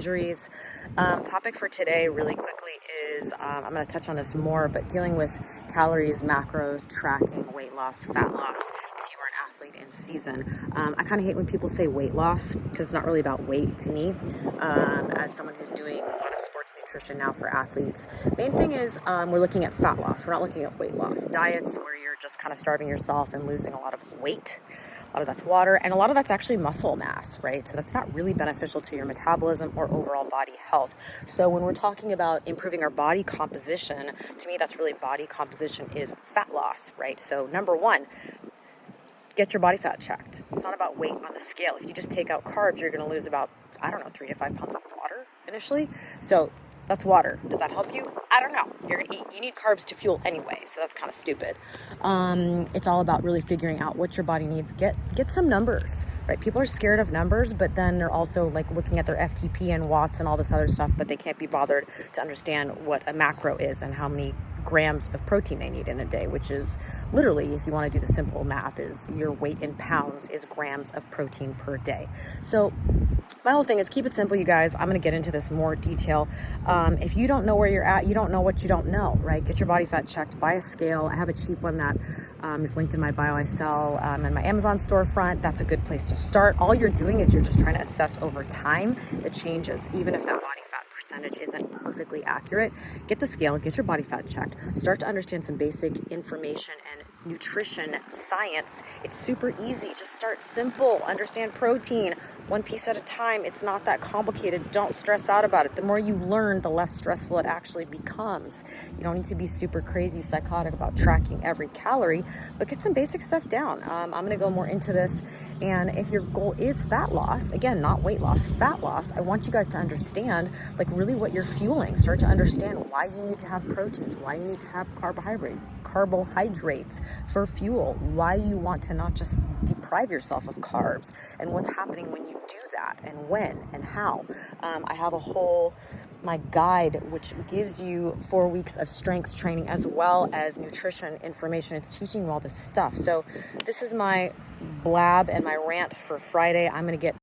injuries. Topic for today really quickly is I'm going to touch on this more, but dealing with calories, macros, tracking, weight loss, fat loss if you are an athlete in season. I kind of hate when people say weight loss because it's not really about weight to me. As someone who's doing a lot of sports nutrition now for athletes, main thing is we're looking at fat loss. We're not looking at weight loss. Diets where you're just kind of starving yourself and losing a lot of weight. A lot of that's water, and a lot of that's actually muscle mass, right? So that's not really beneficial to your metabolism or overall body health. So when we're talking about improving our body composition, to me, that's really body composition is fat loss, right? So number one, get your body fat checked. It's not about weight on the scale. If you just take out carbs, you're going to lose about, 3 to 5 pounds of water initially. So that's water. Does that help you? I don't know. You're gonna eat. You need carbs to fuel anyway, so that's kind of stupid. It's all about really figuring out what your body needs. Get some numbers, right? People are scared of numbers, but then they're also like looking at their FTP and watts and all this other stuff, but they can't be bothered to understand what a macro is and how many grams of protein they need in a day, which is literally, if you want to do the simple math, is your weight in pounds is grams of protein per day. So my whole thing is keep it simple, you guys. I'm going to get into this more detail. If you don't know where you're at, you don't know what you don't know, right? Get your body fat checked, buy a scale. I have a cheap one that is linked in my bio. I sell in my Amazon storefront. That's a good place to start. All you're doing is you're just trying to assess over time the changes, even if that body fat percentage isn't perfectly accurate. Get the scale, get your body fat checked, start to understand some basic information and nutrition science. It's super easy. Just start simple. Understand protein one piece at a time. It's not that complicated. Don't stress out about it. The more you learn, the less stressful it actually becomes. You don't need to be super crazy psychotic about tracking every calorie, but get some basic stuff down. I'm going to go more into this. And if your goal is fat loss, again, not weight loss, fat loss, I want you guys to understand like really what you're fueling. Start to understand why you need to have proteins, why you need to have carbohydrates for fuel, why you want to not just deprive yourself of carbs, and what's happening when you do that, and when and how. I have my guide, which gives you 4 weeks of strength training as well as nutrition information. It's teaching you all this stuff. So this is my blab and my rant for Friday. I'm going to get